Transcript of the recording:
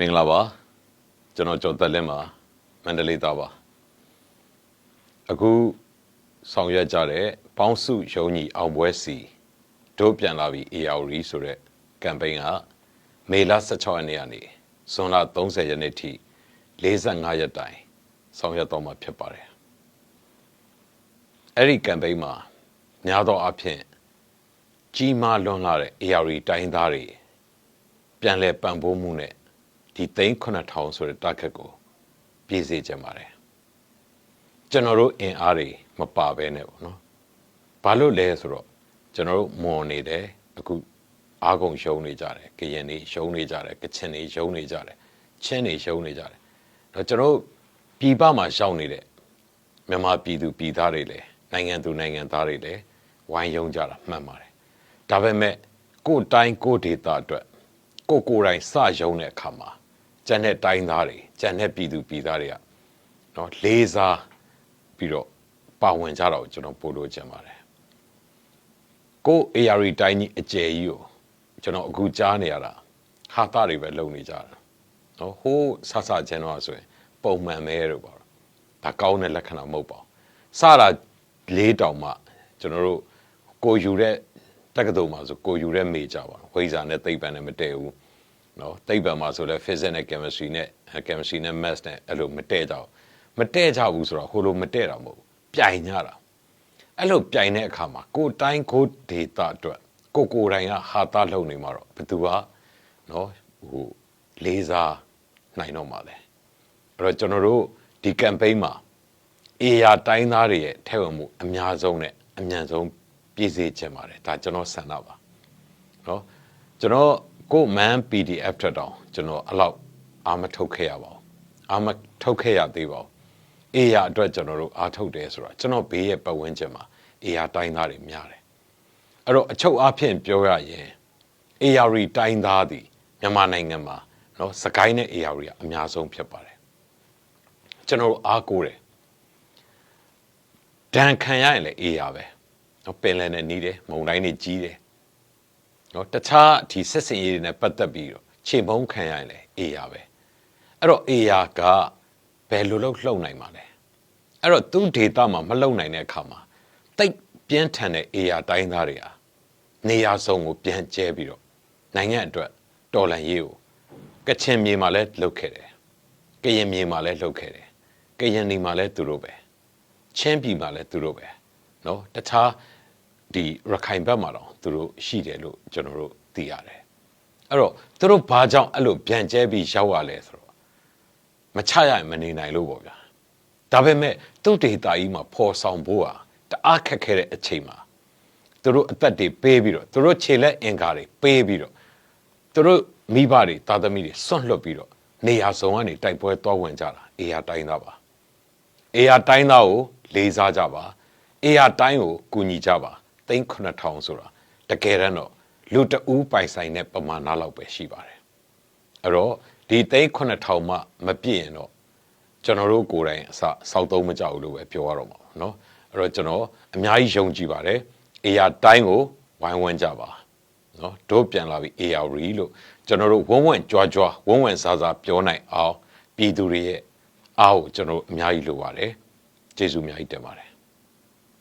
မင်္ဂလာပါကျွန်တော်ကျော်သက်လင်းပါမန္တလေးသားပါအခုဆောင်ရွက်ကြတဲ့ပေါင်းစုရုံးကြီးအောင်ပွဲစီတို့ပြန်လာပြီ AR ဆိုတဲ့ကမ်ပိန်းကမေလ16ရက်နေ့ကနေဇွန်လ30ရက်နေ့ထိ45ရက်တိုင်ဆောင်ရွက်တော့မှာဖြစ်ပါတယ်အဲ့ဒီကမ်ပိန်းမှာများသောအားဖြင့်ကြီးမားလွန်းလာတဲ့ AR တိုင်းသားတွေပြန်လည်ပံ့ပိုးမှုနဲ့ဒီ3,900ဆိုတဲ့ target ကိုပြည့်စေချင်ပါတယ်ကျွန်တော်တို့အင်အားတွေမပါဘဲနဲ့ပေါ့နော်ဘာလို့လဲဆိုတော့ကျွန်တော်တို့မွန်နေတယ်အခုအားကုန်ရှုံးနေကြတယ်ကရင်တွေရှုံးနေကြတယ်ကချင်တွေရှုံးနေကြတယ်ချင်းတွေရှုံးနေကြတယ်တော့ကျွန်တော်တို့ပြည်ပမှာရှောင်နေတဲ့မြန်မာပြည်သူပြည်သားတွေလည်းနိုင်ငံသူနိုင်ငံသားတွေလည်းဝိုင်းယုံကြတာမှန်ပါတယ်ဒါပေမဲ့ကိုယ်တိုင်းကိုယ်ဒေသအတွက်ကိုယ်တိုင်စယုံတဲ့အခါမှာကျန်တဲ့တိုင်းသားတွေကျန်တဲ့ပြည်သူပြည်သားတွေကနော်လေးစားပြီးတော့ပါဝင်ကြတာကိုကျွန်တော်ပို့လို့ချင်ပါတယ်ကို AR တိုင်းကြီးအကျယ်ကြီးကိုကျွန်တော်အခုကြားနေရတာဟာတာတွေပဲလုံနေကြတာနော်ဟိုးဆဆချင်းတော့ဆိုရင်ပုံမှန်ပဲလို့ပေါ့ဒါကောင်းတဲ့လက္ခဏာမဟုတ်ပါဘူးစတာ၄တောင်မှကျွန်တော်တို့ကိုယူတဲ့တက္ကသိုလ်မှာဆိုကိုယူတဲ့မေကြပါဝိဇာနဲ့သိပ္ပံနဲ့မတည့်ဘူးနော်သိပ္ပံမှာဆိုလဲ physics နဲ့ chemistry နဲ့ maths နဲ့အဲ့လိုမတည့်ကြဘူးဆိုတော့ဟိုလိုမတည့်တာမဟုတ်ဘူးပြိုင်ကြတာအဲ့လိုပြိုင်တဲ့အခါမှာကိုတိုင်းကိုဒေတာအတွက်ကိုတိုင်းကဟာတာလုံနေမှာတော့ဘယ်သူကနော်ဟိုလေးစားနိုင်တော့မှာလဲအဲ့တော့ကျွန်တော်တို့ဒီ campaign မှာ AR တိုင်းသားတွေရဲ့ထဲဝင်မှုအများဆုံးနဲ့အမြန်ဆုံးပြည့်စုံချင်ပါတယ်ဒါကျွန်တော်ဆန္ဒပါနော်ကျွန်တော်ကို man PDF ထက်တောင်ကျွန်တော်အဲ့လောက်အာမထုတ်ခဲ့ရပါဘူးအာမထုတ်ခဲ့ရသေးပါဘူး AR အတွက်ကျွန်တော်တို့အားထုတ်တယ်ဆိုတော့ကျွန်တော်ဘေးရဲ့ပတ်ဝန်းကျင်မှာ AR တိုင်းသားတွေများတယ်အဲ့တော့အချုပ်အားဖြင့်ပြောရရင် AR တိုင်းသားသည်မြန်မာနိုင်ငံမှာနော်စကိုင်းနဲ့ AR ကအများဆုံးဖြစ်ပါတယ်ကျွန်တော်တို့အားကိုးတယ်ဒဏ်ခံရရင်လည်း AR ပဲနော်ပင်လယ်နဲ့နီးတယ်မုန်တိုင်းတွေကြီးတယ်နော်တခြားဒီဆက်စင်ရေးတွေနဲ့ပတ်သက်ပြီးတော့ခြေမုံခံရရင်လည်း AR ပဲအဲ့တော့ AR ကဘယ်လိုလုပ်လှုပ်နိုင်မှာလဲအဲ့တော့သူ့ data မှာမလှုပ်နိုင်တဲ့အခါမှာတိတ်ပြင်းထန်တဲ့ AR တိုင်းသားတွေဟာနေရာစုံကိုပြန်ကျဲပြီးတော့နိုင်ငံအတွက်တော်လှန်ရေးကိုကချင်မြေမှာလည်းလှုပ်ခဲ့တယ်ကရင်မြေမှာလည်းလှုပ်ခဲ့တယ်ကရင်နေမှာလည်းသူတို့ပဲချင်းပြည်မှာလည်းသူတို့ပဲနော်တခြားဒီရခိုင်ဘက်မှာတော့သူတို့ရှိတယ်လို့ကျွန်တော်တို့သိရတယ်အဲ့တော့သူတို့ဘာကြောင့်အဲ့လိုပြန်ကျဲပြီးရောက်ရလဲဆိုတော့မချရရင်မနေနိုင်လို့ပေါ့ဗျာဒါပေမဲ့သူ့ဒေတာကြီးမှာပေါ်ဆောင်ဖို့ဟာတအားခက်ခဲတဲ့အချိန်မှာသူတို့အသက်တွေပေးပြီးတော့သူတို့ခြေလက်အင်္ကာတွေပေးပြီးတော့သူတို့မိဘတွေသားသမီးတွေစွန့်လွတ်ပြီးတော့နေရာစုံကနေတိုက်ပွဲသွားဝင်ကြတာ AR တိုင်းသားပါ AR တိုင်းသားကိုလေးစားကြပါ AR တိုင်းကိုကူညီကြပါ3,900ဆိုတာတကယ်တော့လူတဦးပိုင်ဆိုင်တဲ့ပမာဏလောက်ပဲရှိပါတယ်အဲ့တော့ဒီ3,900မှမပြည့်ရင်တော့ကျွန်တော်တို့ကိုယ်တိုင်အစစောက်သုံးမကြောက်လို့ပဲပြောရတော့မှာเนาะအဲ့တော့ကျွန်တော်အများကြီးယုံကြည်ပါတယ် AR တိုင်းကိုဝိုင်းဝန်းကြပါเนาะတို့ပြန်လာပြီ AR လို့ကျွန်တော်တို့ဝန်းဝန်းကြွားကြွားဝန်းဝန်းစားစားပြောနိုင်အောင်ပြည်သူတွေရဲ့အားကိုကျွန်တော်အများကြီးလိုပါတယ်ကျေးဇူးအများကြီးတင်ပါတယ်